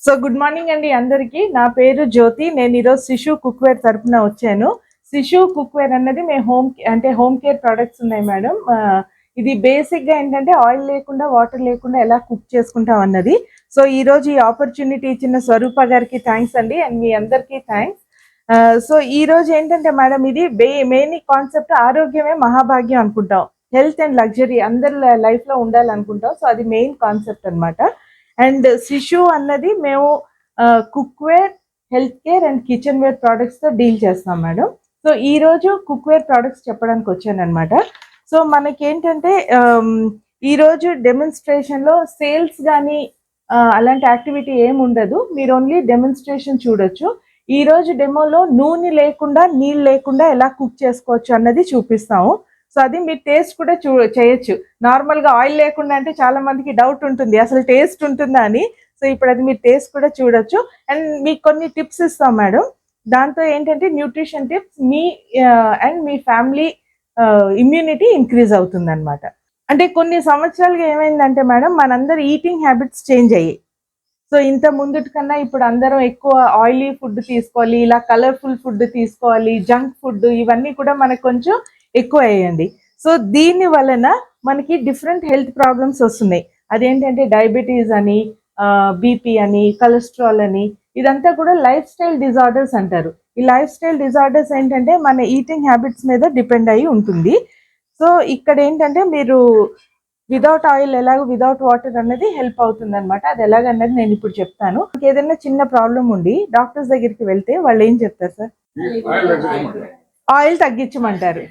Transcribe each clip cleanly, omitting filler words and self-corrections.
So good morning అండి అందరికీ. నా పేరు జ్యోతి. నేను ఈరోజు శిశు కుక్వేర్ తరపున వచ్చాను. శిశు కుక్వేర్ అన్నది మేము హోమ్ కేర్ ప్రొడక్ట్స్ ఉన్నాయి మేడం. ఇది బేసిక్గా ఏంటంటే ఆయిల్ లేకుండా వాటర్ లేకుండా ఎలా కుక్ చేసుకుంటాం అన్నది. సో ఈరోజు ఈ ఆపర్చునిటీ ఇచ్చిన స్వరూప గారికి థ్యాంక్స్ అండి, అండ్ మీ అందరికీ థ్యాంక్స్. సో ఈ రోజు ఏంటంటే మేడం, ఇది మెయిన్ కాన్సెప్ట్ ఆరోగ్యమే మహాభాగ్యం అనుకుంటాం. హెల్త్ అండ్ లగ్జరీ అందరి లైఫ్లో ఉండాలనుకుంటాం. సో అది మెయిన్ కాన్సెప్ట్ అనమాట. అండ్ శిశు అన్నది మేము cookware, health care and kitchenware ప్రోడక్ట్స్తో డీల్ చేస్తాం మేడం. సో ఈరోజు కుక్వేర్ ప్రోడక్ట్స్ చెప్పడానికి వచ్చాను అనమాట. సో మనకేంటంటే ఈరోజు డెమోన్స్ట్రేషన్లో సేల్స్ కానీ అలాంటి యాక్టివిటీ ఏమి ఉండదు. మీరు ఓన్లీ డెమోన్స్ట్రేషన్ చూడొచ్చు. ఈరోజు డెమోలో నూనె లేకుండా నీళ్ళు లేకుండా ఎలా కుక్ చేసుకోవచ్చు అన్నది చూపిస్తాము. సో అది మీరు టేస్ట్ కూడా చేయొచ్చు. నార్మల్గా ఆయిల్ లేకుండా అంటే చాలా మందికి డౌట్ ఉంటుంది, అసలు టేస్ట్ ఉంటుందా అని. సో ఇప్పుడు అది మీరు టేస్ట్ కూడా చూడొచ్చు. అండ్ మీకు కొన్ని టిప్స్ ఇస్తాం మేడం. దాంతో ఏంటంటే nutrition tips and me family immunity increase అవుతుంది అనమాట. అంటే కొన్ని సంవత్సరాలుగా ఏమైందంటే మేడం, మనందరి ఈటింగ్ హ్యాబిట్స్ చేంజ్ అయ్యాయి. సో ఇంత ముందుటి కన్నా ఇప్పుడు అందరం ఎక్కువ ఆయిలీ ఫుడ్ తీసుకోవాలి, ఇలా కలర్ఫుల్ ఫుడ్ తీసుకోవాలి, జంక్ ఫుడ్ ఇవన్నీ కూడా మనకు కొంచెం ఎక్కువ అయ్యండి. సో దీని వలన మనకి డిఫరెంట్ హెల్త్ ప్రాబ్లమ్స్ వస్తున్నాయి. అదేంటంటే డయాబెటీస్ అని, బీపీ అని, కొలెస్ట్రాల్ అని, ఇదంతా కూడా లైఫ్ స్టైల్ డిజార్డర్స్ అంటారు. ఈ లైఫ్ స్టైల్ డిజార్డర్స్ ఏంటంటే మన ఈటింగ్ హ్యాబిట్స్ మీద డిపెండ్ అయ్యి ఉంటుంది. సో ఇక్కడ ఏంటంటే మీరు వితౌట్ ఆయిల్ ఎలాగో వితౌట్ వాటర్ అనేది హెల్ప్ అవుతుంది అనమాట. అది ఎలాగన్నది నేను ఇప్పుడు చెప్తాను. ఏదైనా చిన్న ప్రాబ్లం ఉండి డాక్టర్స్ దగ్గరికి వెళ్తే వాళ్ళు ఏం చెప్తారు సార్? ఆయిల్ తగ్గించమంటారు,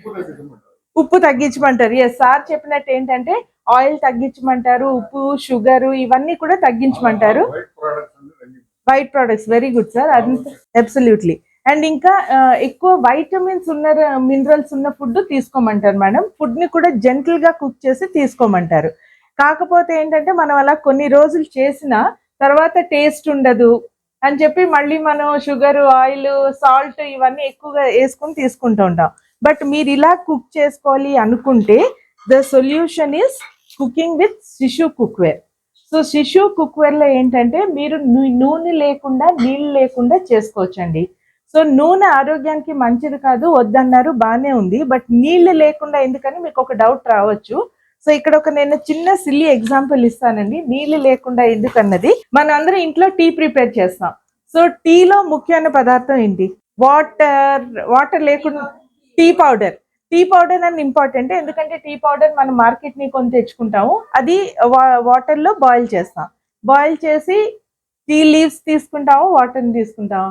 ఉప్పు తగ్గించమంటారు. ఎస్, సార్ చెప్పినట్టు ఏంటంటే ఆయిల్ తగ్గించమంటారు, ఉప్పు, షుగర్ ఇవన్నీ కూడా తగ్గించమంటారు. White products, very good sir, అది అబ్సల్యూట్లీ. అండ్ ఇంకా ఎక్కువ వైటమిన్స్ ఉన్న మినరల్స్ ఉన్న ఫుడ్ తీసుకోమంటారు మేడం. ఫుడ్ని కూడా జెంటల్గా కుక్ చేసి తీసుకోమంటారు. కాకపోతే ఏంటంటే మనం అలా కొన్ని రోజులు చేసిన తర్వాత టేస్ట్ ఉండదు అని చెప్పి మళ్ళీ మనం షుగర్, ఆయిల్, సాల్ట్ ఇవన్నీ ఎక్కువగా వేసుకొని తీసుకుంటూ ఉంటాం. బట్ మీరు ఇలా కుక్ చేసుకోవాలి అనుకుంటే the solution is cooking with శిశు కుక్వేర్. సో శిశు కుక్వేర్లో ఏంటంటే మీరు నూనె లేకుండా నీళ్ళు లేకుండా చేసుకోవచ్చండి. సో నూనె ఆరోగ్యానికి మంచిది కాదు వద్దన్నారు, బాగానే ఉంది. బట్ నీళ్ళు లేకుండా ఎందుకని మీకు ఒక డౌట్ రావచ్చు. సో ఇక్కడ నేను చిన్న సిల్లీ ఎగ్జాంపుల్ ఇస్తానండి, నీళ్ళు లేకుండా ఎందుకన్నది. మనం అందరం ఇంట్లో టీ ప్రిపేర్ చేస్తాం. సో టీలో ముఖ్యమైన పదార్థం ఏంటి? వాటర్ లేకుండా టీ పౌడర్ అని ఇంపార్టెంట్. ఎందుకంటే టీ పౌడర్ మనం మార్కెట్ ని కొని తెచ్చుకుంటాము. అది వాటర్లో బాయిల్ చేస్తాం. బాయిల్ చేసి టీ లీవ్స్ తీసుకుంటాము, వాటర్ని తీసుకుంటాము,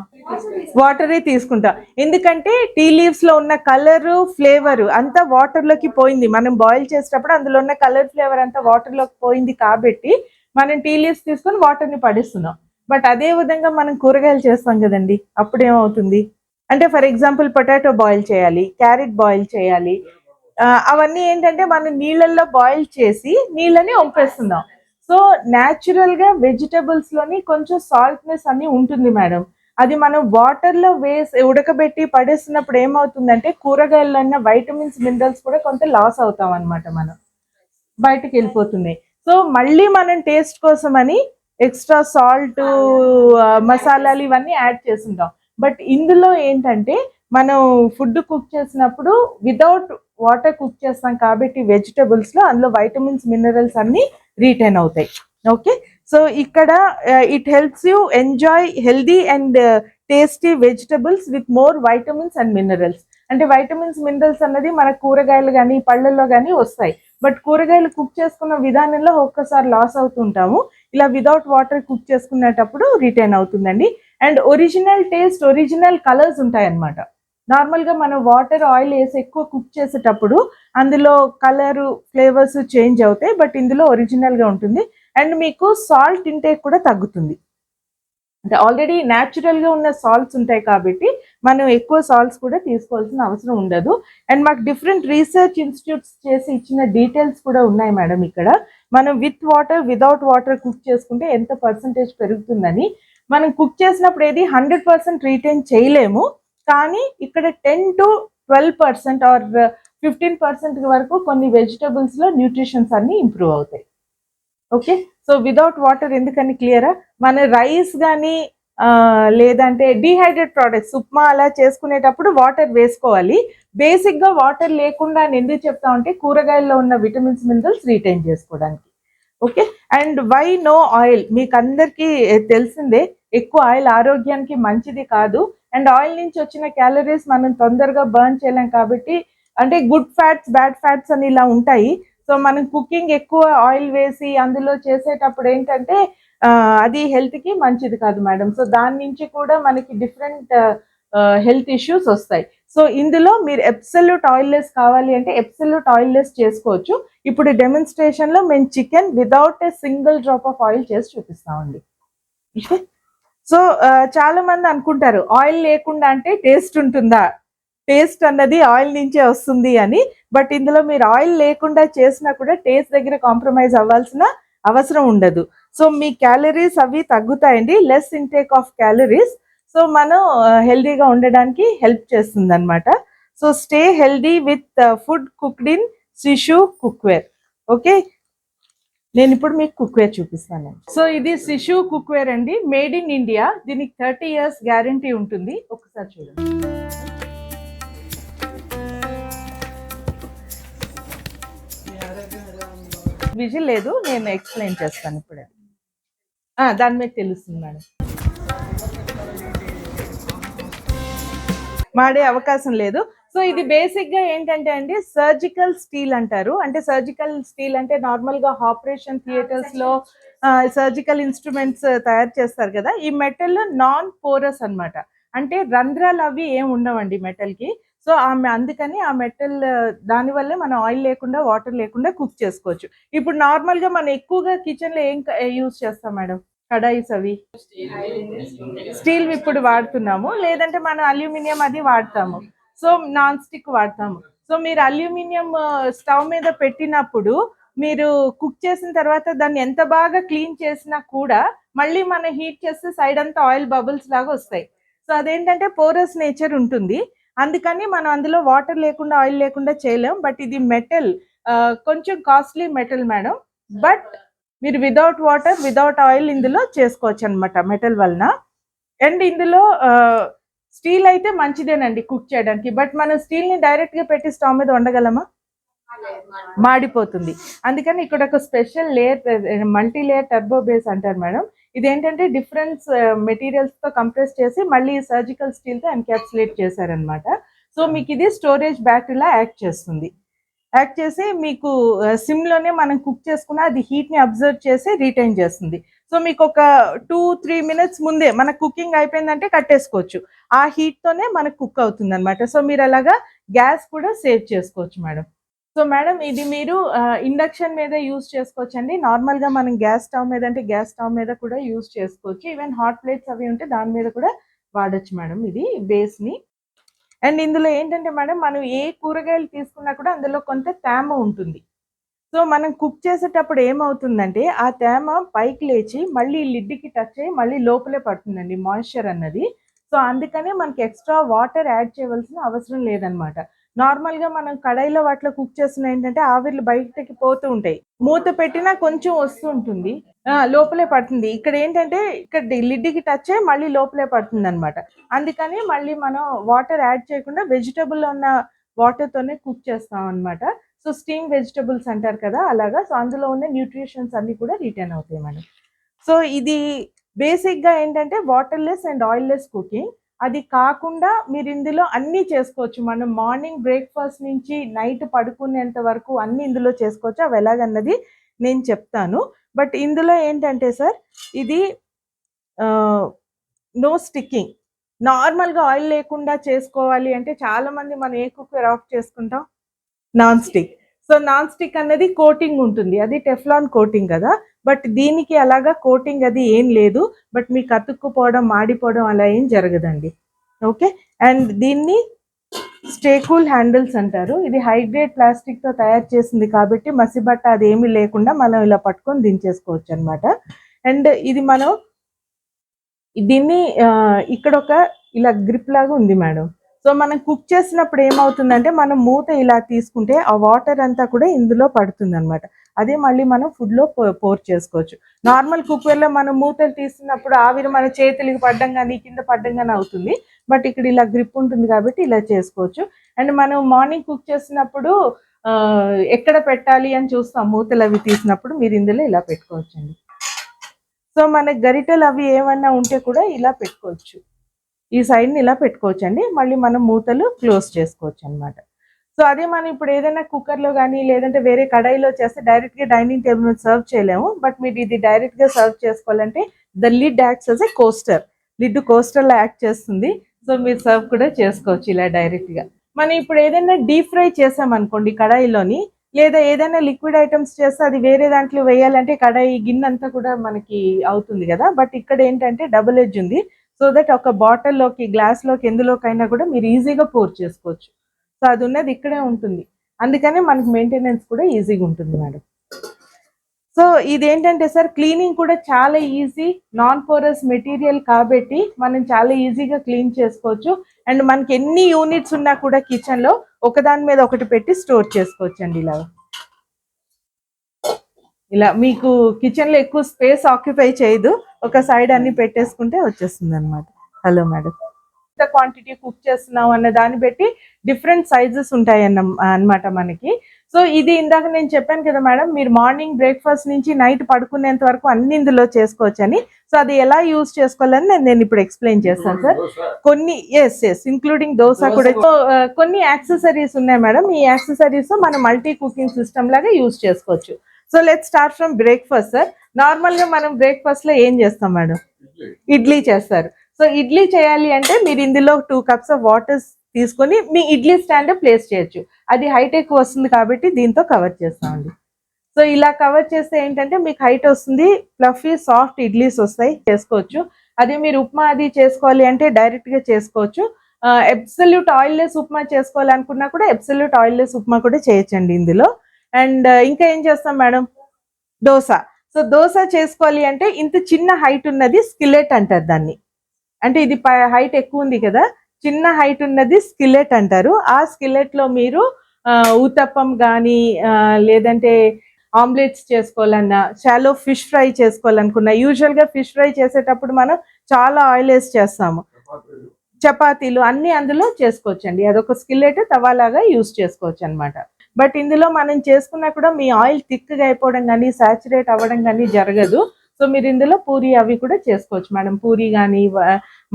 వాటరే తీసుకుంటాం. ఎందుకంటే టీ లీవ్స్ లో ఉన్న కలర్, ఫ్లేవర్ అంతా వాటర్ లోకి పోయింది. మనం బాయిల్ చేసేటప్పుడు అందులో ఉన్న కలర్, ఫ్లేవర్ అంతా వాటర్ లోకి పోయింది కాబట్టి మనం టీ లీవ్స్ తీసుకొని వాటర్ని పడిస్తున్నాం. బట్ అదే విధంగా మనం కూరగాయలు చేస్తాం కదండి, అప్పుడేమవుతుంది అంటే ఫర్ ఎగ్జాంపుల్ పొటాటో బాయిల్ చేయాలి, క్యారెట్ బాయిల్ చేయాలి. అవన్నీ ఏంటంటే మనం నీళ్ళల్లో బాయిల్ చేసి నీళ్ళని వంపేస్తున్నాం. సో న్యాచురల్ గా వెజిటబుల్స్ లోని కొంచెం సాల్ట్నెస్ అని ఉంటుంది మేడం. అది మనం వాటర్ లో వేసి ఉడకబెట్టి పడేస్తున్నప్పుడు ఏమవుతుందంటే కూరగాయల్లో ఉన్న వైటమిన్స్, మినరల్స్ కూడా కొంత లాస్ అవుతాం అనమాట, మనం బయటకు వెళ్ళిపోతున్నాయి. సో మళ్ళీ మనం టేస్ట్ కోసం అని ఎక్స్ట్రా సాల్ట్, మసాలాలు ఇవన్నీ యాడ్ చేస్తుంటాం. బట్ ఇందులో ఏంటంటే మనం ఫుడ్ కుక్ చేసినప్పుడు వితౌట్ వాటర్ కుక్ చేస్తాం కాబట్టి వెజిటబుల్స్ లో అందులో వైటమిన్స్, మినరల్స్ అన్ని రీటైన్ అవుతాయి. ఓకే, సో ఇక్కడ it helps you enjoy healthy and tasty vegetables with more vitamins and minerals. అంటే వైటమిన్స్, మినరల్స్ అన్నది మన కూరగాయలు కానీ పళ్ళల్లో కానీ వస్తాయి. బట్ కూరగాయలు కుక్ చేసుకున్న విధానంలో ఒక్కసారి లాస్ అవుతుంటాము. ఇలా వితౌట్ వాటర్ కుక్ చేసుకునేటప్పుడు రిటైన్ అవుతుందండి. And original taste, original colours ఉంటాయి అన్నమాట. నార్మల్గా మనం వాటర్, ఆయిల్ వేసి ఎక్కువ కుక్ చేసేటప్పుడు అందులో కలరు, ఫ్లేవర్స్ చేంజ్ అవుతాయి. బట్ ఇందులో ఒరిజినల్గా ఉంటుంది. అండ్ మీకు సాల్ట్ ఇంటేక్ కూడా తగ్గుతుంది. అంటే ఆల్రెడీ న్యాచురల్గా ఉన్న సాల్ట్స్ ఉంటాయి కాబట్టి మనం ఎక్కువ సాల్ట్స్ కూడా తీసుకోవాల్సిన అవసరం ఉండదు. అండ్ మాకు డిఫరెంట్ రీసెర్చ్ ఇన్స్టిట్యూట్స్ చేసి ఇచ్చిన డీటెయిల్స్ కూడా ఉన్నాయి మేడం. ఇక్కడ మనం with water, without water cook చేసుకుంటే ఎంత పర్సంటేజ్ పెరుగుతుందని. మనం కుక్ చేసినప్పుడు ఏది 100% రీటైన్ చేయలేము, కానీ ఇక్కడ 10 to 12% ఆర్ 15% వరకు కొన్ని వెజిటబుల్స్లో న్యూట్రిషన్స్ అన్ని ఇంప్రూవ్ అవుతాయి. ఓకే, సో వితౌట్ వాటర్ ఎందుకని క్లియరా? మన రైస్ కానీ లేదంటే డీహైడ్రేట్ ప్రోడక్ట్స్ ఉప్మా అలా చేసుకునేటప్పుడు వాటర్ వేసుకోవాలి. బేసిక్గా వాటర్ లేకుండా అని ఎందుకు చెప్తా ఉంటే కూరగాయల్లో ఉన్న విటమిన్స్ మినరల్స్ రీటైన్ చేసుకోవడానికి. Okay, and why no oil? మీకు అందరికీ తెలిసిందే, ఎక్కువ ఆయిల్ ఆరోగ్యానికి మంచిది కాదు. అండ్ ఆయిల్ నుంచి వచ్చిన క్యాలరీస్ మనం తొందరగా బర్న్ చేయలేం కాబట్టి, అంటే గుడ్ ఫ్యాట్స్ బ్యాడ్ ఫ్యాట్స్ అని ఇలా ఉంటాయి. సో మనం కుకింగ్ ఎక్కువ ఆయిల్ వేసి అందులో చేసేటప్పుడు ఏంటంటే అది హెల్త్కి మంచిది కాదు మేడం. సో దాని నుంచి కూడా మనకి డిఫరెంట్ హెల్త్ ఇష్యూస్ వస్తాయి. సో ఇందులో మీరు అబ్సల్యూట్ ఆయిల్లెస్ కావాలి అంటే అబ్సల్యూట్ ఆయిల్లెస్ చేసుకోవచ్చు. ఇప్పుడు డెమోన్స్ట్రేషన్లో మేము chicken without a single drop of oil చేసి చూపిస్తామండి. సో చాలా మంది అనుకుంటారు ఆయిల్ లేకుండా అంటే టేస్ట్ ఉంటుందా, టేస్ట్ అన్నది ఆయిల్ నుంచే వస్తుంది అని. బట్ ఇందులో మీరు ఆయిల్ లేకుండా చేసినా కూడా టేస్ట్ దగ్గర కాంప్రమైజ్ అవ్వాల్సిన అవసరం ఉండదు. సో మీ క్యాలరీస్ అవి తగ్గుతాయండి, less intake of calories. So మనం హెల్దీగా ఉండడానికి హెల్ప్ చేస్తుంది అనమాట. So stay healthy with food cooked in Shishu cookware. Okay, నేను ఇప్పుడు మీకు కుక్వేర్ చూపిస్తాను. సో ఇది శిశు కుక్వేర్ అండి, మేడ్ ఇన్ ఇండియా. దీనికి 30 years గ్యారంటీ ఉంటుంది. ఒకసారి చూడండి. విజిల్ లేదు, నేను ఎక్స్ప్లెయిన్ చేస్తాను ఇప్పుడే. దాని మీద తెలుస్తుంది మేడం. మాడే అవకాశం లేదు. సో ఇది బేసిక్ గా ఏంటంటే అండి, సర్జికల్ స్టీల్ అంటారు. అంటే సర్జికల్ స్టీల్ అంటే నార్మల్ గా ఆపరేషన్ థియేటర్స్ లో సర్జికల్ ఇన్స్ట్రుమెంట్స్ తయారు చేస్తారు కదా, ఈ మెటల్ నాన్ పోరస్ అన్నమాట. అంటే రంధ్రాలు అవి ఏం ఉండవండి మెటల్ కి. సో అందుకని ఆ మెటల్ దానివల్లే మనం ఆయిల్ లేకుండా వాటర్ లేకుండా కుక్ చేసుకోవచ్చు. ఇప్పుడు నార్మల్ గా మనం ఎక్కువగా కిచెన్ లో ఏం యూజ్ చేస్తాం మేడం? కడాయిస్ అవి స్టీల్ ఇప్పుడు వాడుతున్నాము, లేదంటే మనం అల్యూమినియం అది వాడతాము. సో నాన్ స్టిక్ వాడతాము. సో మీరు అల్యూమినియం స్టవ్ మీద పెట్టినప్పుడు మీరు కుక్ చేసిన తర్వాత దాన్ని ఎంత బాగా క్లీన్ చేసినా కూడా మళ్ళీ మనం హీట్ చేస్తే సైడ్ అంతా ఆయిల్ బబుల్స్ లాగా వస్తాయి. సో అదేంటంటే పోరస్ నేచర్ ఉంటుంది. అందుకని మనం అందులో వాటర్ లేకుండా ఆయిల్ లేకుండా చేయలేం. బట్ ఇది మెటల్, కొంచెం కాస్ట్లీ మెటల్ మేడం. బట్ మీరు వితౌట్ వాటర్ వితౌట్ ఆయిల్ ఇందులో చేసుకోవచ్చు అనమాట మెటల్ వలన. అండ్ ఇందులో స్టీల్ అయితే మంచిదేనండి కుక్ చేయడానికి. బట్ మనం స్టీల్ ని డైరెక్ట్ గా పెట్టి స్టవ్ మీద వండగలమా? మాడిపోతుంది. అందుకని ఇక్కడ ఒక special layer, multi layer turbo base అంటారు మేడం. ఇదేంటంటే డిఫరెన్స్ మెటీరియల్స్ తో కంప్రెస్ చేసి మళ్ళీ సర్జికల్ స్టీల్ తో ఎన్కాప్సులేట్ చేశారనమాట. సో మీకు ఇది స్టోరేజ్ బ్యాటరీ లా యాక్ట్ చేస్తుంది. యాక్ట్ చేసి మీకు సిమ్లోనే మనం కుక్ చేసుకున్న అది హీట్ని అబ్జర్వ్ చేసి రీటైన్ చేస్తుంది. సో మీకు ఒక 2-3 minutes ముందే మన కుకింగ్ అయిపోయిందంటే కట్టేసుకోవచ్చు. ఆ హీట్తోనే మనకు కుక్ అవుతుంది అనమాట. సో మీరు అలాగా గ్యాస్ కూడా సేవ్ చేసుకోవచ్చు మేడం. సో మేడం ఇది మీరు ఇండక్షన్ మీద యూజ్ చేసుకోవచ్చు అండి. నార్మల్గా మనం గ్యాస్ స్టవ్ మీద అంటే గ్యాస్ స్టవ్ మీద కూడా యూజ్ చేసుకోవచ్చు. ఈవెన్ హాట్ ప్లేట్స్ అవి ఉంటే దాని మీద కూడా వాడచ్చు మేడం ఇది బేస్ని. అండ్ ఇందులో ఏంటంటే మేడం, మనం ఏ కూరగాయలు తీసుకున్నా కూడా అందులో కొంత తేమ ఉంటుంది. సో మనం కుక్ చేసేటప్పుడు ఏమవుతుందంటే ఆ తేమ పైకి లేచి మళ్ళీ లిడ్కి టచ్ అయ్యి మళ్ళీ లోపలే పడుతుందండి మాయిశ్చర్ అన్నది. సో అందుకనే మనకి ఎక్స్ట్రా వాటర్ యాడ్ చేయవలసిన అవసరం లేదనమాట. నార్మల్గా మనం కడాయిలో వాటిలో కుక్ చేస్తున్న ఏంటంటే ఆవిర్లు బయటకి పోతూ ఉంటాయి, మూత పెట్టినా కొంచెం వస్తూ ఉంటుంది, లోపలే పడుతుంది. ఇక్కడ ఏంటంటే ఇక్కడ లిడ్కి టచ్ అయ్యి మళ్ళీ లోపలే పడుతుంది అనమాట. అందుకని మళ్ళీ మనం వాటర్ యాడ్ చేయకుండా వెజిటబుల్లో ఉన్న వాటర్తోనే కుక్ చేస్తాం అనమాట. సో స్టీమ్ వెజిటబుల్స్ అంటారు కదా అలాగా. సో అందులో ఉన్న న్యూట్రిషన్స్ అన్ని కూడా రిటైన్ అవుతాయి మేడం. సో ఇది బేసిక్గా ఏంటంటే వాటర్లెస్ అండ్ ఆయిల్లెస్ కుకింగ్. అది కాకుండా మీరు ఇందులో అన్నీ చేసుకోవచ్చు. మనం మార్నింగ్ బ్రేక్ఫాస్ట్ నుంచి నైట్ పడుకునేంత వరకు అన్ని ఇందులో చేసుకోవచ్చు. అవి ఎలాగన్నది నేను చెప్తాను. బట్ ఇందులో ఏంటంటే సార్, ఇది నో స్టిక్కింగ్. నార్మల్గా ఆయిల్ లేకుండా చేసుకోవాలి అంటే చాలామంది మనం ఏ కుక్కర్ ఆఫ్ చేసుకుంటాం? Non stick. So non stick అన్నది కోటింగ్ ఉంటుంది, అది టెఫ్లాన్ కోటింగ్ కదా. బట్ దీనికి అలాగా కోటింగ్ అది ఏం లేదు. బట్ మీకు అతుక్కుపోవడం మాడిపోవడం అలా ఏం జరగదండి. ఓకే, అండ్ దీన్ని స్టేకూల్ హ్యాండిల్స్ అంటారు. ఇది హైగ్రేడ్ ప్లాస్టిక్తో తయారు చేసింది కాబట్టి మసిబట్ట అది ఏమీ లేకుండా మనం ఇలా పట్టుకొని దించేసుకోవచ్చు అనమాట. అండ్ ఇది మనం దీన్ని ఇక్కడ ఒక ఇలా గ్రిప్ లాగా ఉంది మేడం. సో మనం కుక్ చేసినప్పుడు ఏమవుతుందంటే మనం మూత ఇలా తీసుకుంటే ఆ వాటర్ అంతా కూడా ఇందులో పడుతుంది అనమాట. అదే మళ్ళీ మనం ఫుడ్లో పోర్ చేసుకోవచ్చు. నార్మల్ కుక్కర్లో మనం మూతలు తీస్తున్నప్పుడు ఆవిరి మన చేతులకి పడ్డం కానీ కింద పడ్డం కానీ అవుతుంది. బట్ ఇక్కడ ఇలా గ్రిప్ ఉంటుంది కాబట్టి ఇలా చేసుకోవచ్చు. అండ్ మనం మార్నింగ్ కుక్ చేసినప్పుడు ఎక్కడ పెట్టాలి అని చూస్తాం మూతలు అవి తీసినప్పుడు, మీరు ఇందులో ఇలా పెట్టుకోవచ్చండి. సో మనకి గరిటెలు అవి ఏమన్నా ఉంటే కూడా ఇలా పెట్టుకోవచ్చు. ఈ సైడ్ని ఇలా పెట్టుకోవచ్చు అండి. మళ్ళీ మనం మూతలు క్లోజ్ చేసుకోవచ్చు అనమాట. సో అదే మనం ఇప్పుడు ఏదైనా కుక్కర్లో కానీ లేదంటే వేరే కడాయిలో చేస్తే డైరెక్ట్గా డైనింగ్ టేబుల్ మీద సర్వ్ చేయలేము. బట్ మీరు ఇది డైరెక్ట్గా సర్వ్ చేసుకోవాలంటే the lid acts as a coaster. Lid కోస్టర్లో యాక్ట్ చేస్తుంది. సో మీరు సర్వ్ కూడా చేసుకోవచ్చు ఇలా డైరెక్ట్గా. మనం ఇప్పుడు ఏదైనా డీప్ ఫ్రై చేసామనుకోండి కడాయిలోని, లేదా ఏదైనా లిక్విడ్ ఐటమ్స్ చేస్తే అది వేరే దాంట్లో వేయాలంటే కడాయి గిన్నె అంతా కూడా మనకి అవుతుంది కదా. బట్ ఇక్కడ ఏంటంటే డబుల్ ఎడ్జ్ ఉంది. సో దట్ ఒక బాటిల్లోకి గ్లాస్లోకి ఎందులోకైనా కూడా మీరు ఈజీగా పోర్ చేసుకోవచ్చు. సో అది ఉన్నది ఇక్కడే ఉంటుంది, అందుకనే మనకి మెయింటెనెన్స్ కూడా ఈజీగా ఉంటుంది మేడం. సో ఇదేంటంటే సార్ క్లీనింగ్ కూడా చాలా ఈజీ, నాన్ పోరస్ మెటీరియల్ కాబట్టి మనం చాలా ఈజీగా క్లీన్ చేసుకోవచ్చు. అండ్ మనకి ఎన్ని యూనిట్స్ ఉన్నా కూడా కిచెన్లో ఒకదాని మీద ఒకటి పెట్టి స్టోర్ చేసుకోవచ్చు అండి. ఇలా మీకు కిచెన్లో ఎక్కువ స్పేస్ ఆక్యుపై చేయదు, ఒక సైడ్ అన్ని పెట్టేసుకుంటే వచ్చేస్తుంది అనమాట. హలో మేడం, ఎంత క్వాంటిటీ కుక్ చేస్తున్నాం అన్న దాన్ని బట్టి డిఫరెంట్ సైజెస్ ఉంటాయి అన్నమాట మనకి. సో ఇది ఇందాక నేను చెప్పాను కదా మేడం, మీరు మార్నింగ్ బ్రేక్ఫాస్ట్ నుంచి నైట్ పడుకునేంత వరకు అన్ని ఇందులో చేసుకోవచ్చు అని. సో అది ఎలా యూజ్ చేసుకోవాలని నేను ఇప్పుడు ఎక్స్ప్లెయిన్ చేస్తాను సార్. కొన్ని ఎస్ ఇంక్లూడింగ్ దోశ కూడా. కొన్ని యాక్సెసరీస్ ఉన్నాయి మేడం. ఈ యాక్సెసరీస్ మనం మల్టీ కుకింగ్ సిస్టమ్ లాగా యూజ్ చేసుకోవచ్చు. So let's start from breakfast sir. Normal గా మనం బ్రేక్ఫాస్ట్ లో ఏం చేస్తాం మేడం? ఇడ్లీ చేస్తారు. సో ఇడ్లీ చేయాలి అంటే మీరు ఇందులో 2 cups ఆఫ్ వాటర్ తీసుకొని మీ ఇడ్లీ స్టాండ్ ప్లేస్ చేయొచ్చు. అది హైట్ ఎక్కువ వస్తుంది కాబట్టి దీంతో కవర్ చేస్తామండి. సో ఇలా కవర్ చేస్తే ఏంటంటే మీకు హైట్ వస్తుంది, ఫ్లఫీ సాఫ్ట్ ఇడ్లీస్ వస్తాయి, చేసుకోవచ్చు. అదే మీరు ఉప్మా అది చేసుకోవాలి అంటే డైరెక్ట్ గా చేసుకోవచ్చు. అబ్సల్యూట్ ఆయిల్ లెస్ ఉప్మా చేసుకోవాలనుకున్నా కూడా అబ్సల్యూట్ ఆయిల్ లెస్ ఉప్మా కూడా చేయొచ్చండి ఇందులో. అండ్ ఇంకా ఏం చేస్తాం మేడం? దోశ. సో దోశ చేసుకోవాలి అంటే ఇంత చిన్న హైట్ ఉన్నది స్కిల్లెట్ అంటారు దాన్ని. అంటే ఇది హైట్ ఎక్కువ ఉంది కదా, చిన్న హైట్ ఉన్నది స్కిల్లెట్ అంటారు. ఆ స్కిల్లెట్ లో మీరు ఊతప్పం కానీ లేదంటే ఆమ్లెట్స్ చేసుకోవాలన్నా, షాలో ఫిష్ ఫ్రై చేసుకోవాలనుకున్నా, యూజువల్ గా ఫిష్ ఫ్రై చేసేటప్పుడు మనం చాలా ఆయిల్ వేసి చేస్తాము. చపాతీలు అన్ని అందులో చేసుకోవచ్చండి. అదొక స్కిల్లెట్ తవాలాగా యూజ్ చేసుకోవచ్చు అనమాట. బట్ ఇందులో మనం చేసుకున్నా కూడా మీ ఆయిల్ థిక్గా అయిపోవడం కానీ సాచురేట్ అవ్వడం కానీ జరగదు. సో మీరు ఇందులో పూరి అవి కూడా చేసుకోవచ్చు మేడం. పూరి కానీ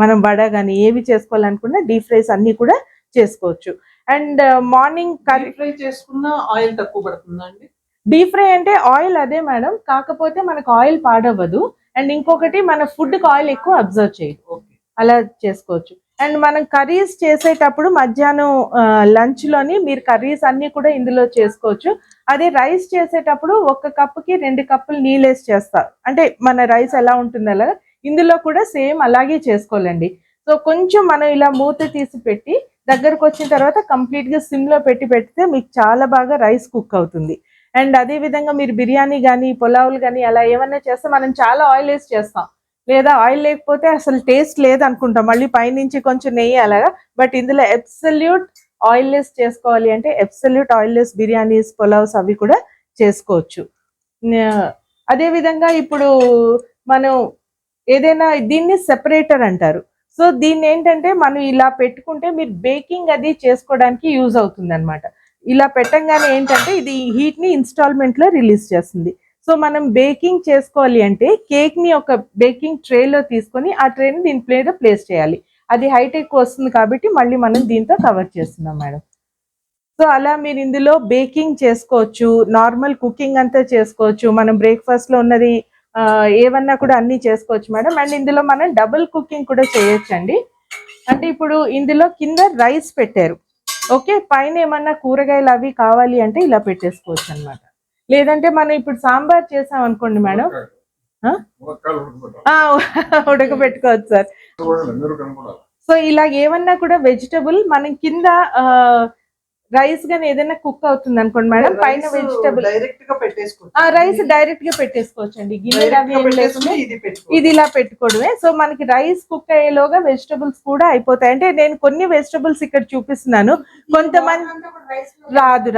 మనం వడ కానీ ఏవి చేసుకోవాలనుకున్నా డీప్ ఫ్రైస్ అన్ని కూడా చేసుకోవచ్చు. అండ్ మార్నింగ్ కర్రీ ఫ్రై చేసుకున్న ఆయిల్ తక్కువ పడుతుందా అండి? డీప్ ఫ్రై అంటే ఆయిల్ అదే మేడం, కాకపోతే మనకు ఆయిల్ పాడవ్వదు. అండ్ ఇంకొకటి మన ఫుడ్కి ఆయిల్ ఎక్కువ అబ్జర్వ్ చేయదు, అలా చేసుకోవచ్చు. అండ్ మనం కర్రీస్ చేసేటప్పుడు మధ్యాహ్నం లంచ్లోని మీరు కర్రీస్ అన్నీ కూడా ఇందులో చేసుకోవచ్చు. అదే రైస్ చేసేటప్పుడు 1 కప్పుకి 2 కప్పులు నీళ్ళు వేసి చేస్తారు. అంటే మన రైస్ ఎలా ఉంటుంది అలా ఇందులో కూడా సేమ్ అలాగే చేసుకోవాలండి. సో కొంచెం మనం ఇలా మూత తీసి పెట్టి దగ్గరకు వచ్చిన తర్వాత కంప్లీట్గా సిమ్లో పెడితే మీకు చాలా బాగా రైస్ కుక్ అవుతుంది. అండ్ అదే విధంగా మీరు బిర్యానీ కానీ పులావులు కానీ అలా ఏమన్నా చేస్తే మనం చాలా ఆయిల్ వేసి చేస్తాం, లేదా ఆయిల్ లేకపోతే అసలు టేస్ట్ లేదు అనుకుంటాం, మళ్ళీ పైనుంచి కొంచెం నెయ్యి అలాగా. బట్ ఇందులో అబ్సల్యూట్ ఆయిల్ లెస్ చేసుకోవాలి అంటే absolute oil less biryanis pulaos అవి కూడా చేసుకోవచ్చు. అదే విధంగా ఇప్పుడు మనం ఏదైనా దీన్ని సెపరేటర్ అంటారు. సో దీన్ని ఏంటంటే మనం ఇలా పెట్టుకుంటే మీరు బేకింగ్ అది చేసుకోవడానికి యూజ్ అవుతుంది అనమాట. ఇలా పెట్టంగానే ఏంటంటే ఇది హీట్ ని ఇన్స్టాల్మెంట్ లో రిలీజ్ చేస్తుంది. సో మనం బేకింగ్ చేసుకోవాలి అంటే కేక్ ని ఒక బేకింగ్ ట్రేలో తీసుకొని ఆ ట్రేని దీని ప్లేట్లో ప్లేస్ చేయాలి. అది హైట్ ఎక్కువ వస్తుంది కాబట్టి మళ్ళీ మనం దీంతో కవర్ చేస్తున్నాం మేడం. సో అలా మీరు ఇందులో బేకింగ్ చేసుకోవచ్చు, నార్మల్ కుకింగ్ అంతా చేసుకోవచ్చు, మనం బ్రేక్ఫాస్ట్ లో ఉన్నది ఏమన్నా కూడా అన్ని చేసుకోవచ్చు మేడం. అండ్ ఇందులో మనం డబుల్ కుకింగ్ కూడా చేయొచ్చండి. అంటే ఇప్పుడు ఇందులో కింద రైస్ పెట్టారు, ఓకే, పైన ఏమన్నా కూరగాయలు అవి కావాలి అంటే ఇలా పెట్టేసుకోవచ్చు అనమాట. లేదంటే మనం ఇప్పుడు సాంబార్ చేసాం అనుకోండి మేడం, ఉడకబెట్టుకోవచ్చు సార్. సో ఇలా ఏమన్నా కూడా వెజిటబుల్ మనం కింద రైస్ గానీ ఏదైనా కుక్ అవుతుంది అనుకోండి మేడం, పైన వెజిటబుల్ డైరెక్ట్ గా పెట్టేసుకోవచ్చు. రైస్ డైరెక్ట్ గా పెట్టేసుకోవచ్చు అండి. గిన్నెలు అవి ఏం లేకుండా ఇది ఇలా పెట్టుకోవడమే. సో మనకి రైస్ కుక్ అయ్యేలోగా వెజిటబుల్స్ కూడా అయిపోతాయి. అంటే నేను కొన్ని వెజిటబుల్స్ ఇక్కడ చూపిస్తున్నాను, కొంతమంది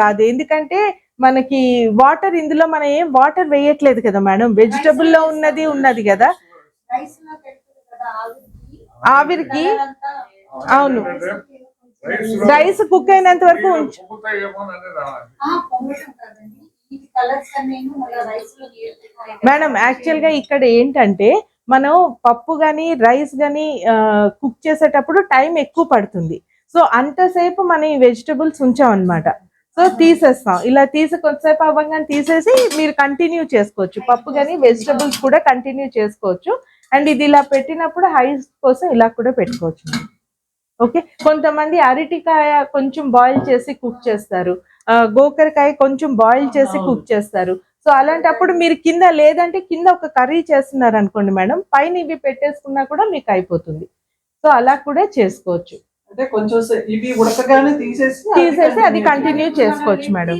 రాదు ఎందుకంటే మనకి వాటర్ ఇందులో మనం ఏం వాటర్ వేయట్లేదు కదా మేడం, వెజిటబుల్ లో ఉన్నది కదా ఆవిరికి. అవును, రైస్ కుక్ అయినంత వరకు మేడం. యాక్చువల్ గా ఇక్కడ ఏంటంటే మనం పప్పు గాని రైస్ గాని కుక్ చేసేటప్పుడు టైం ఎక్కువ పడుతుంది. సో అంతసేపు మనం ఈ వెజిటబుల్స్ ఉంచాం అనమాట. సో తీసేస్తాం, ఇలా తీసి కొద్దిసేపు అవ్వగానే తీసేసి మీరు కంటిన్యూ చేసుకోవచ్చు. పప్పు కానీ వెజిటబుల్స్ కూడా కంటిన్యూ చేసుకోవచ్చు. అండ్ ఇది ఇలా పెట్టినప్పుడు హైస్ కోసం ఇలా కూడా పెట్టుకోవచ్చు. ఓకే, కొంతమంది అరటికాయ కొంచెం బాయిల్ చేసి కుక్ చేస్తారు, గోకరకాయ కొంచెం బాయిల్ చేసి కుక్ చేస్తారు. సో అలాంటప్పుడు మీరు కింద లేదంటే కింద ఒక కర్రీ చేస్తున్నారు అనుకోండి మేడం, పైన ఇవి పెట్టేసుకున్నా కూడా మీకు అయిపోతుంది. సో అలా కూడా చేసుకోవచ్చు. అంటే కొంచెం ఇవి ఉడకగానే తీసేసి అది కంటిన్యూ చేసుకోవచ్చు మేడం.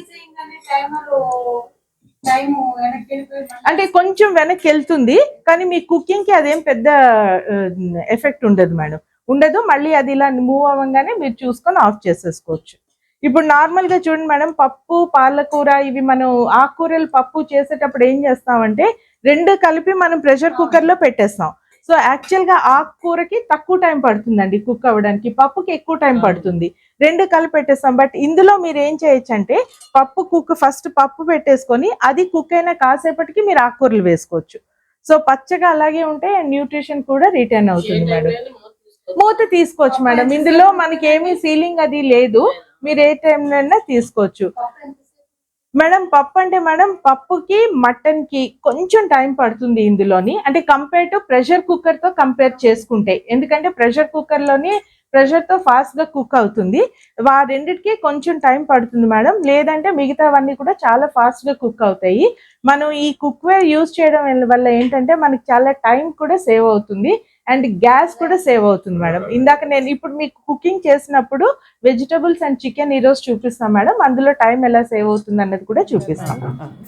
అంటే కొంచెం వెనక్కి వెళ్తుంది కానీ మీ కుకింగ్ కి అదేం పెద్ద ఎఫెక్ట్ ఉండదు మేడం, ఉండదు. మళ్ళీ అది ఇలా మూవ్ అవ్వగానే మీరు చూసుకొని ఆఫ్ చేసేసుకోవచ్చు. ఇప్పుడు నార్మల్ గా చూడండి మేడం, పప్పు పాలకూర ఇవి మనం ఆకుకూరలు పప్పు చేసేటప్పుడు ఏం చేస్తామంటే రెండు కలిపి మనం ప్రెషర్ కుక్కర్ లో పెట్టేస్తాం. సో యాక్చువల్ గా ఆకుకూరకి తక్కువ టైం పడుతుందండి కుక్ అవ్వడానికి, పప్పుకి ఎక్కువ టైం పడుతుంది, రెండు కలిపి పెట్టేస్తాం. బట్ ఇందులో మీరు ఏం చేయొచ్చు అంటే ఫస్ట్ పప్పు పెట్టేసుకొని అది కుక్ అయిన కాసేపటికి మీరు ఆకుకూరలు వేసుకోవచ్చు. సో పచ్చగా అలాగే ఉంటే న్యూట్రిషన్ కూడా రిటర్న్ అవుతుంది మేడం. మూత తీసుకోవచ్చు మేడం, ఇందులో మనకి ఏమీ సీలింగ్ అది లేదు, మీరు ఏ టైంలో తీసుకోవచ్చు మేడం. పప్పు అంటే మేడం పప్పుకి మటన్ కి కొంచెం టైం పడుతుంది ఇందులోని, అంటే కంపేర్ టు ప్రెషర్ కుక్కర్ తో కంపేర్ చేసుకుంటే. ఎందుకంటే ప్రెషర్ కుక్కర్ లోని ప్రెషర్ తో ఫాస్ట్ గా కుక్ అవుతుంది, ఆ రెండిటికి కొంచెం టైం పడుతుంది మేడం. లేదంటే మిగతావన్నీ కూడా చాలా ఫాస్ట్ గా కుక్ అవుతాయి. మనం ఈ కుక్వేర్ యూజ్ చేయడం వల్ల ఏంటంటే మనకి చాలా టైం కూడా సేవ్ అవుతుంది అండ్ గ్యాస్ కూడా సేవ్ అవుతుంది మేడం. ఇందాక నేను ఇప్పుడు మీకు కుకింగ్ చేసినప్పుడు వెజిటబుల్స్ అండ్ చికెన్ ఈరోజు చూపిస్తాం మేడం, అందులో టైం ఎలా సేవ్ అవుతుంది అన్నది కూడా చూపిస్తాం.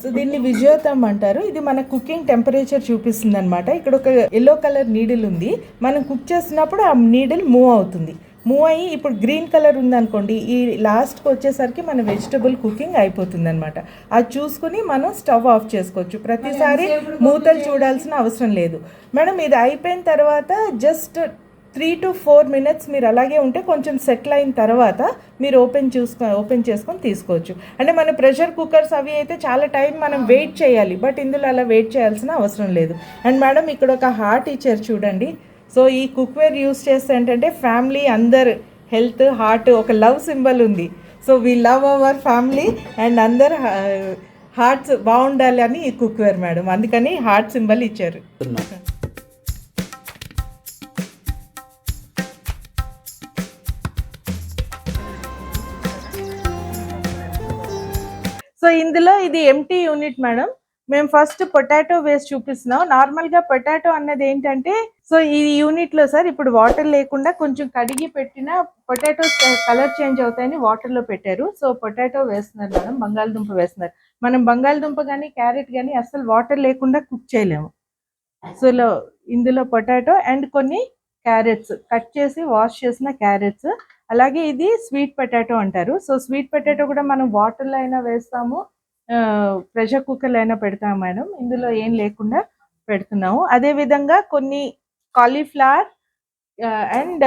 సో దీన్ని విజయోతం అంటారు. ఇది మన కుకింగ్ టెంపరేచర్ చూపిస్తుంది అనమాట. ఇక్కడ ఒక ఎల్లో కలర్ నీడిల్ ఉంది, మనం కుక్ చేసినప్పుడు ఆ నీడిల్ మూవ్ అవుతుంది. మూవ్ అయ్యి ఇప్పుడు గ్రీన్ కలర్ ఉందనుకోండి, ఈ లాస్ట్కి వచ్చేసరికి మన వెజిటబుల్ కుకింగ్ అయిపోతుంది అనమాట. అది చూసుకుని మనం స్టవ్ ఆఫ్ చేసుకోవచ్చు, ప్రతిసారి మూతలు చూడాల్సిన అవసరం లేదు మేడం. ఇది అయిపోయిన తర్వాత జస్ట్ 3 to 4 minutes మీరు అలాగే ఉంటే కొంచెం సెటిల్ అయిన తర్వాత మీరు ఓపెన్ చేసుకొని తీసుకోవచ్చు. అంటే మన ప్రెషర్ కుక్కర్స్ అవి అయితే చాలా టైం మనం వెయిట్ చేయాలి, బట్ ఇందులో అలా వెయిట్ చేయాల్సిన అవసరం లేదు. అండ్ మేడం ఇక్కడ ఒక హార్ట్ ఇచ్చారు చూడండి. సో ఈ కుక్వేర్ యూస్ చేస్తే ఏంటంటే ఫ్యామిలీ అందరు హెల్త్ హార్ట్ ఒక లవ్ సింబల్ ఉంది. So we love our family and అందరు హార్ట్స్ బాగుండాలి అని ఈ కుక్వేర్ మేడం, అందుకని హార్ట్ సింబల్ ఇచ్చారు. సో ఇందులో ఇది ఎంటీ యూనిట్ మేడం. మేము ఫస్ట్ పొటాటో వేసి చూపిస్తున్నాం. నార్మల్ గా పొటాటో అన్నది ఏంటంటే, సో ఈ యూనిట్ లో సార్ ఇప్పుడు వాటర్ లేకుండా కొంచెం కడిగి పెట్టిన పొటాటోస్ కలర్ చేంజ్ అవుతాయని వాటర్ లో పెట్టారు. సో పొటాటో వేస్తున్నారు మేడం, బంగాళదుంప వేస్తున్నారు. మనం బంగాళదుంప కానీ క్యారెట్ కానీ అసలు వాటర్ లేకుండా కుక్ చేయలేము. సో ఇందులో పొటాటో అండ్ కొన్ని క్యారెట్స్ కట్ చేసి వాష్ చేసిన క్యారెట్స్, అలాగే ఇది స్వీట్ పొటాటో అంటారు. సో స్వీట్ పొటాటో కూడా మనం వాటర్లో అయినా వేస్తాము, ప్రెషర్ కుక్కర్లో అయినా పెడతాము మేడం. ఇందులో ఏం లేకుండా పెడుతున్నాము. అదే విధంగా కొన్ని కాలీఫ్లవర్ అండ్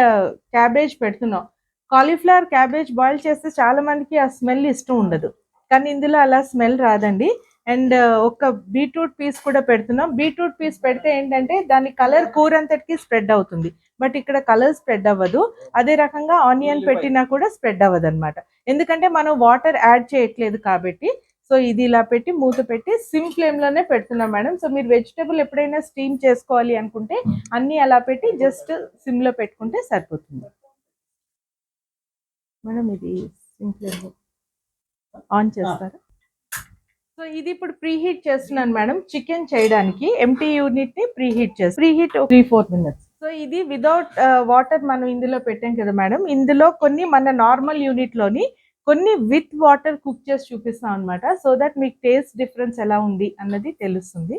క్యాబేజ్ పెడుతున్నాం. కాలీఫ్లవర్ క్యాబేజ్ బాయిల్ చేస్తే చాలా మందికి ఆ స్మెల్ ఇష్టం ఉండదు, కానీ ఇందులో అలా స్మెల్ రాదండి. అండ్ ఒక బీట్రూట్ పీస్ కూడా పెడుతున్నాం. బీట్రూట్ పీస్ పెడితే ఏంటంటే దాని కలర్ కూర అంతటికి స్ప్రెడ్ అవుతుంది, బట్ ఇక్కడ కలర్ స్ప్రెడ్ అవ్వదు. అదే రకంగా ఆనియన్ పెట్టినా కూడా స్ప్రెడ్ అవ్వదు అనమాట, ఎందుకంటే మనం వాటర్ యాడ్ చేయట్లేదు కాబట్టి. సో ఇది ఇలా పెట్టి మూత పెట్టి సిమ్ ఫ్లేమ్ లోనే పెడుతున్నాం మేడం. సో మీరు వెజిటబుల్ ఎప్పుడైనా స్టీమ్ చేసుకోవాలి అనుకుంటే అన్ని అలా పెట్టి జస్ట్ సిమ్ లో పెట్టుకుంటే సరిపోతుంది మేడం. ఇది సిమ్ ఫ్లేమ్ లో ఆన్ చేస్తారా? సో ఇది ఇప్పుడు ప్రీహీట్ చేస్తున్నాను మేడం. చికెన్ చేయడానికి ఎంటీ యూనిట్ ని ప్రీహీట్ 3-4 minutes. సో ఇది వితౌట్ వాటర్ మనం ఇందులో పెట్టాం కదా మేడం. ఇందులో కొన్ని మన నార్మల్ యూనిట్ లోని కొన్ని విత్ వాటర్ కుక్ చేసి చూపిస్తాం అనమాట. సో దట్ మీకు టేస్ట్ డిఫరెన్స్ ఎలా ఉంది అన్నది తెలుస్తుంది.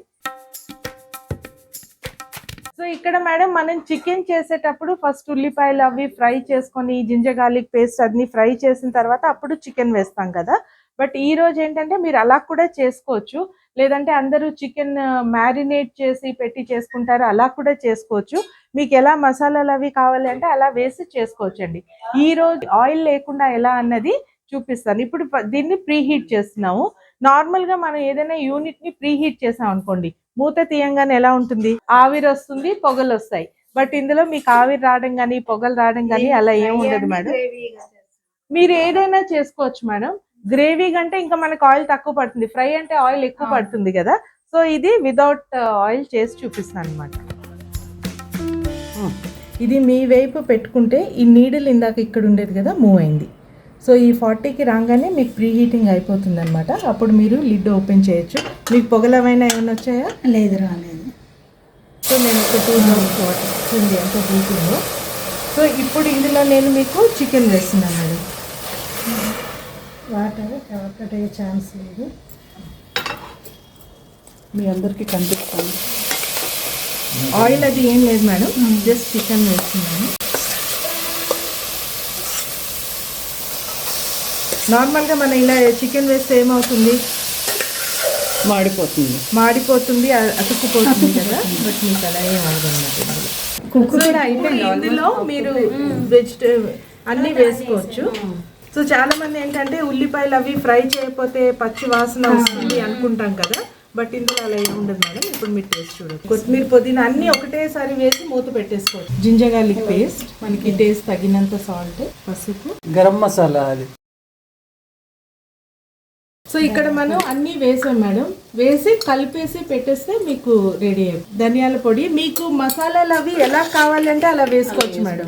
సో ఇక్కడ మేడం మనం చికెన్ చేసేటప్పుడు ఫస్ట్ ఉల్లిపాయలు అవి ఫ్రై చేసుకొని జింజర్ గార్లిక్ పేస్ట్ అన్ని ఫ్రై చేసిన తర్వాత అప్పుడు చికెన్ వేస్తాం కదా. బట్ ఈ రోజు ఏంటంటే మీరు అలా కూడా చేసుకోవచ్చు, లేదంటే అందరూ చికెన్ మ్యారినేట్ చేసి పెట్టి చేసుకుంటారు, అలా కూడా చేసుకోవచ్చు. మీకు ఎలా మసాలాలు అవి కావాలి అంటే అలా వేసి చేసుకోవచ్చు అండి. ఈ రోజు ఆయిల్ లేకుండా ఎలా అన్నది చూపిస్తాను. ఇప్పుడు దీన్ని ప్రీ హీట్ చేస్తున్నాము. నార్మల్ గా మనం ఏదైనా యూనిట్ ని ప్రీ హీట్ చేసాం అనుకోండి, మూత తీయంగానే ఎలా ఉంటుంది, ఆవిరి వస్తుంది, పొగలు వస్తాయి. బట్ ఇందులో మీకు ఆవిరి రావడం కానీ పొగలు రావడం కానీ అలా ఏముండదు మేడం. మీరు ఏదైనా చేసుకోవచ్చు మేడం. గ్రేవీ కంటే ఇంకా మనకు ఆయిల్ తక్కువ పడుతుంది, ఫ్రై అంటే ఆయిల్ ఎక్కువ పడుతుంది కదా. సో ఇది వితౌట్ ఆయిల్ చేసి చూపిస్తాను అనమాట. ఇది మీ వైపు పెట్టుకుంటే ఈ నీడిల్ ఇందాక ఇక్కడ ఉండేది కదా మూవ్ అయింది. సో ఈ 40కి రాగానే మీకు ప్రీ హీటింగ్ అయిపోతుంది అనమాట. అప్పుడు మీరు లిడ్ ఓపెన్ చేయొచ్చు. మీకు పొగలమైనా ఏమైనా వచ్చాయా? లేదు, రాలేదు. సో నేను ఒక 2 drops వాటర్ ఉంది అంత హీటింగ్. సో ఇప్పుడు ఇందులో నేను మీకు చికెన్ వేస్తున్నాను మేడం. వాటర్ ఒకటే ఛాన్స్ లేదు, మీ అందరికీ కనిపిస్తాను. ఆయిల్ అది ఏం లేదు మేడం, జస్ట్ చికెన్ వేస్తున్నాను. నార్మల్గా మనం ఇలా చికెన్ వేస్తే ఏమవుతుంది, మాడిపోతుంది, అతుక్కుపోతుంది కదా. బట్ మీకు అలా ఏం అవ్వదు. కూడా అయిపోయింది. ఇందులో మీరు వెజిటేబుల్ అన్నీ వేసుకోవచ్చు. సో చాలా మంది ఏంటంటే ఉల్లిపాయలు అవి ఫ్రై చేయకపోతే పచ్చి వాసన వస్తుంది అనుకుంటాం కదా. బట్ ఇందులో అలా ఏమి ఉండదు మేడం. ఇప్పుడు మీరు టేస్ట్ చూడండి. కొత్తిమీర పుదీనా అన్ని ఒకటేసారి వేసి మూత పెట్టేసుకోవచ్చు. జింజర్ గార్లిక్ పేస్ట్, మనకి టేస్ట్ తగినంత సాల్ట్, పసుపు, గరం మసాలా అది. సో ఇక్కడ మనం అన్ని వేసాం మేడం. వేసి కలిపేసి పెట్టేస్తే మీకు రెడీ అయిపోయింది. ధనియాల పొడి మీకు మసాలాలు అవి ఎలా కావాలంటే అలా వేసుకోవచ్చు మేడం.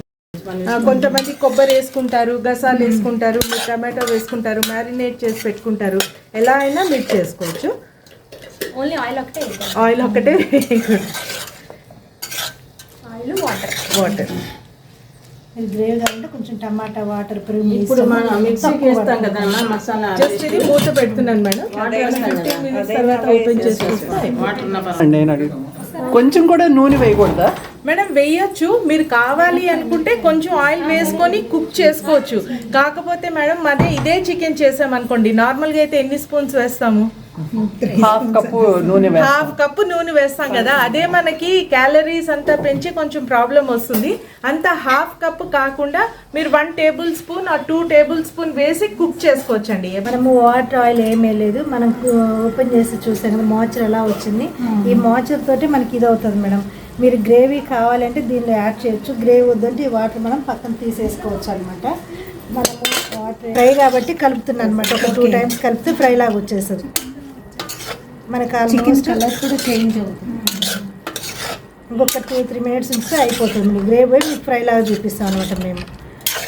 కొంతమంది కొబ్బరి వేసుకుంటారు, గసాలు వేసుకుంటారు, మీరు టమాటో వేసుకుంటారు, మ్యారినేట్ చేసి పెట్టుకుంటారు. ఎలా అయినా మీరు చేసుకోవచ్చు. ఓన్లీ ఆయిల్ ఒకటే, ఆయిల్ ఒకటే, ఆయిల్ వాటర్. వాటర్ మీరు గ్రేవీ కావాలంటే కొంచెం టమాటా వాటర్ ఇప్పుడు మనం మిక్సీకి వేస్తాం కదా మసాలా, జస్ట్ ఇది మూత పెడుతున్నాను మేడం. 15 minutes తర్వాత ఓపెన్ చేసి చూస్తే కొంచెం కూడా నూనె వేయకూడదా మేడం? వేయొచ్చు, మీరు కావాలి అనుకుంటే కొంచెం ఆయిల్ వేసుకొని కుక్ చేసుకోవచ్చు. కాకపోతే మేడం అదే ఇదే చికెన్ చేసాం అనుకోండి, నార్మల్గా అయితే ఎన్ని స్పూన్స్ వేస్తాము? హాఫ్ కప్పు నూనె వేస్తాం కదా. అదే మనకి క్యాలరీస్ అంతా పెంచి కొంచెం ప్రాబ్లం వస్తుంది. అంత హాఫ్ కప్ కాకుండా మీరు 1 tablespoon or 2 tablespoon వేసి కుక్ చేసుకోవచ్చండి. మనము వాటర్ ఆయిల్ ఏమీ లేదు, మనం ఓపెన్ చేసి చూసాం కదా మాయిశ్చర్ ఎలా వచ్చింది. ఈ మాయిశ్చర్ తోటి మనకి ఇది అవుతుంది మేడం. మీరు గ్రేవీ కావాలంటే దీనిలో యాడ్ చేయొచ్చు, గ్రేవీ వద్దంటే ఈ వాటర్ మనం పక్కన తీసేసుకోవచ్చు అనమాట. మనము వాటర్ ఫ్రై కాబట్టి కలుపుతున్నాను అనమాట. ఒక 2 times కలిపితే ఫ్రై లాగా వచ్చేస్తుంది మనకు. చికెన్ కలర్ కూడా చేంజ్ అవుతుంది. ఇంకొక 2-3 minutes ఉంటే అయిపోతుంది. గ్రేవీ మీకు ఫ్రై లాగా చూపిస్తాం అనమాట మేము.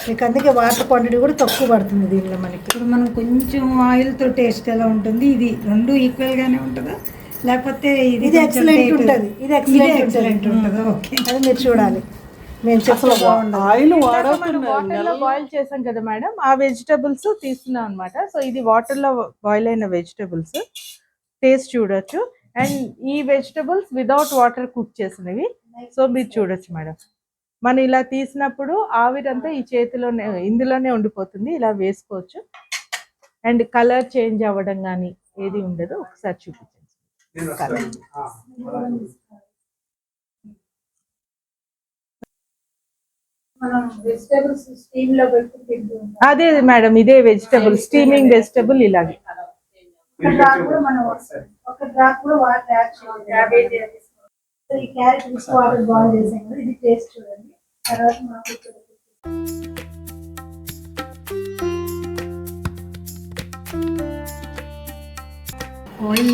మీకు అందుకే వాటర్ క్వాంటిటీ కూడా తక్కువ పడుతుంది దీనిలో మనకి. ఇప్పుడు మనం కొంచెం ఆయిల్తో టేస్ట్ ఎలా ఉంటుంది? ఇది 2 ఈక్వల్గానే ఉంటుందా, లేకపోతే ఇది ఎక్సలెంట్ ఉంటుంది? ఇది ఎక్సలెంట్ ఉంటుంది. ఓకే, అది మీరు చూడాలి. మేము చెప్పలో ఆయిల్ వాటర్ లో బాయిల్ చేసాం కదా మేడం, ఆ వెజిటబుల్స్ తీస్తున్నాం అనమాట. సో ఇది వాటర్ లో బాయిల్ అయిన వెజిటబుల్స్, టేస్ట్ చూడొచ్చు. అండ్ ఈ వెజిటబుల్స్ వితౌట్ వాటర్ కుక్ చేసినవి. సో మీరు చూడొచ్చు మేడం. మనం ఇలా తీసినప్పుడు ఆవిరంతా ఈ చేతిలోనే ఇందులోనే ఉండిపోతుంది. ఇలా వేసుకోవచ్చు. అండ్ కలర్ చేంజ్ అవ్వడం కానీ ఏది ఉండదు. ఒకసారి చూపించండి. అదే మేడం, ఇదే వెజిటబుల్, స్టీమింగ్ వెజిటబుల్ ఇలాగే. ఒక డ్రాప్ కూడా వాటర్ యాడ్ చేయాలి. ఈ క్యారెట్ మిక్స్ వాటర్ బాయిల్ చేసాం కదా, ఇది టేస్ట్ చూడండి. తర్వాత మాకు ఆయిల్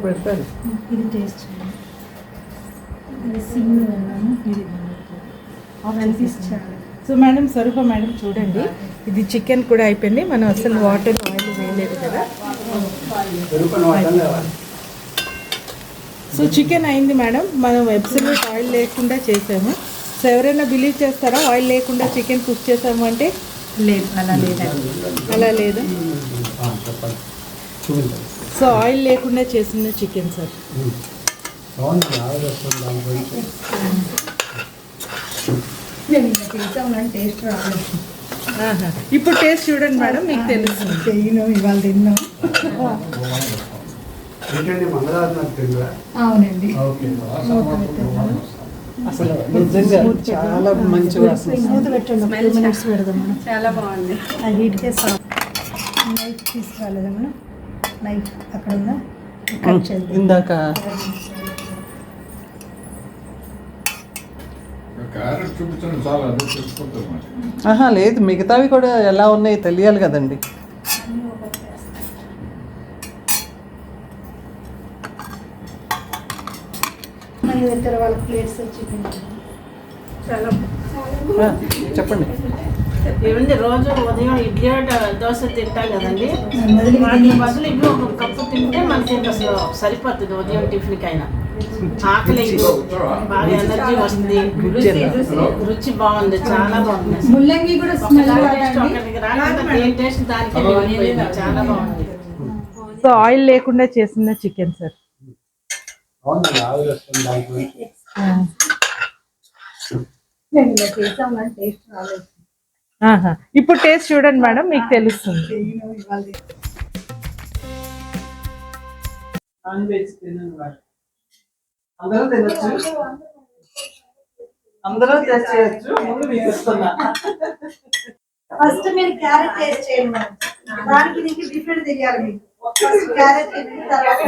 పెడతారు. ఇది టేస్ట్ చూడండి. ఇది సిమ్ వేయాలి. ఇది సో మేడం స్వరూప మేడం చూడండి, ఇది చికెన్ కూడా అయిపోయింది. మనం అసలు వాటర్ ఆయిల్ వేయలేదు కదా. సో చికెన్ అయింది మేడం. మనం అబ్సల్యూట్ ఆయిల్ లేకుండా చేసాము. సో ఎవరైనా బిలీవ్ చేస్తారా ఆయిల్ లేకుండా చికెన్ కుక్ చేసాము అంటే? లేదు అలా లేదండి. అలా లేదు. సో ఆయిల్ లేకుండా చేసిన చికెన్ సార్. నేను ఇంకా చేసామని టేస్ట్ రాలేదు. ఇప్పుడు టేస్ట్ చూడండి మేడం, మీకు తెలుస్తుంది. చెయ్యను, ఇవాళ తిన్నాం. అవునండి. అసలు నిజంగా చాలా మంచి వాసన. మూత పెట్టండి, 2 minutes పెడదాం మనం. చాలా బాగుంది. ఆ హీట్కే నైఫ్ తీసుకురాలేదా మనం? నైఫ్ అక్కడ ఉందా? కట్ చేద్దాం. ఇందాక లేదు, మిగతావి కూడా ఎలా ఉన్నాయి తెలియాలి కదండి. మళ్ళీ దగ్గర వాళ్ళ ప్లేట్స్ చికెన్ చాలా చెప్పండి. ఏమండి రోజు ఉదయం ఇడ్లీ దోశ తింటాం కదండి, వాటి బదులు ఇడ్లీ ఒక కప్పు తింటే మనకి ఇంకా అసలు సరిపోతుంది. ఉదయం టిఫిన్కి అయినా ఆకలి బాగా ఎనర్జీ వస్తుంది, రుచి బాగుంది, చాలా బాగుంది. ముల్లంగి కూడా స్మెల్ టేస్ట్ దానికి చాలా బాగుంది. సో ఆయిల్ లేకుండా చేసిన చికెన్ సార్. నేను ఇలా చేసామని టేస్ట్ రాలేదు. ఇప్పుడు టేస్ట్ చూడండి మేడం, మీకు తెలుస్తుంది. చెయ్యను, ఇవాళ నాన్ వెజ్ తినను వాళ్ళు. అందరూ తినొచ్చు, అందరూ టేస్ట్ చేయొచ్చు. ముందు మీకు ఇస్తున్నా. ఫస్ట్ మీరు క్యారెట్ టేస్ట్ చేయండి మేడం. దానికి దీనికి డిఫరెంట్ తెలియాలి మీకు. ఫస్ట్ క్యారెట్ తిని తర్వాత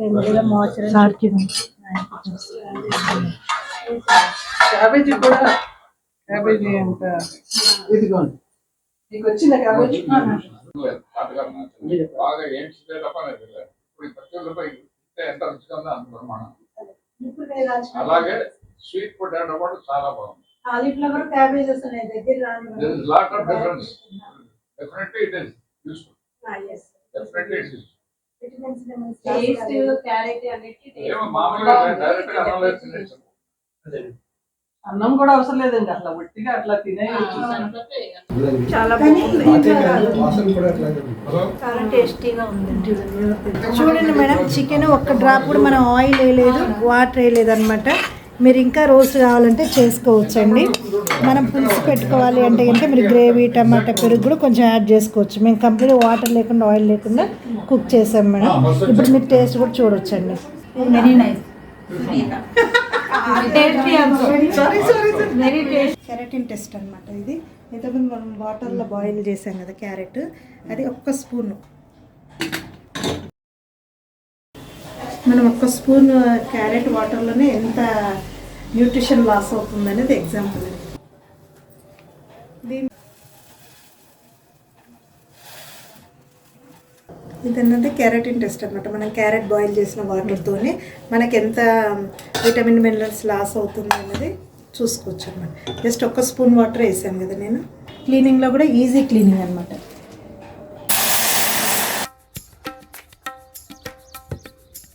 ఇందులో మోచర క్యాబేజీ కూడా, క్యాబేజీ అంట ఇదిగోండి మీకు వచ్చిన క్యాబేజీ. బాగా ఏం ఎంత రుచిగా ఉందో అంత ప్రమాణం. అలాగే స్వీట్ పొటాటో కూడా చాలా బాగుంది. కాలీఫ్లవర్ క్యాబేజెస్ ఉన్నాయి దగ్గర రాని. There is lot of difference. Definitely it is useful. Definitely it is. Taste carrot అన్నిటి ఏమో మామూలుగా డైరెక్ట్ గా అన్నం లేదు తినేచ్చు. అన్నం కూడా అవసరం లేదండి, అట్లా ఒట్టిగా అట్లా తినేయచ్చు. చాలా బాగుంది. చాలా టేస్టీగా ఉంది. చూడండి మేడం, చికెన్ ఒక్క డ్రాప్ కూడా మనం ఆయిల్ వేయలేదు, వాటర్ వేయలేదు అనమాట. మీరు ఇంకా రోస్ట్ కావాలంటే చేసుకోవచ్చండి. మనం పులుసు పెట్టుకోవాలి అంటే కనుక మీరు గ్రేవీ, టమాటా, పెరుగు కూడా కొంచెం యాడ్ చేసుకోవచ్చు. మేము కంప్లీట్ వాటర్ లేకుండా, ఆయిల్ లేకుండా కుక్ చేసాం మేడం. ఇప్పుడు మీరు టేస్ట్ కూడా చూడొచ్చండి. Very nice. కెరటిన్ టెస్ట్ అనమాట ఇది. ఇంతకుముందు మనం వాటర్లో బాయిల్ చేసాం కదా క్యారెట్, అది ఒక్క స్పూన్. మనం ఒక్క స్పూన్ క్యారెట్ వాటర్లోనే ఎంత న్యూట్రిషన్ లాస్ అవుతుంది అనేది ఎగ్జాంపుల్. ఇదన్నది కెరటిన్ టెస్ట్ అనమాట. మనం క్యారెట్ బాయిల్ చేసిన వాటర్తోనే మనకి ఎంత విటమిన్ మినరల్స్ లాస్ అవుతుంది అన్నది చూసుకోవచ్చు అనమాట. జస్ట్ ఒక్క స్పూన్ వాటర్ వేసాను కదా నేను. క్లీనింగ్లో కూడా ఈజీ క్లీనింగ్ అనమాట.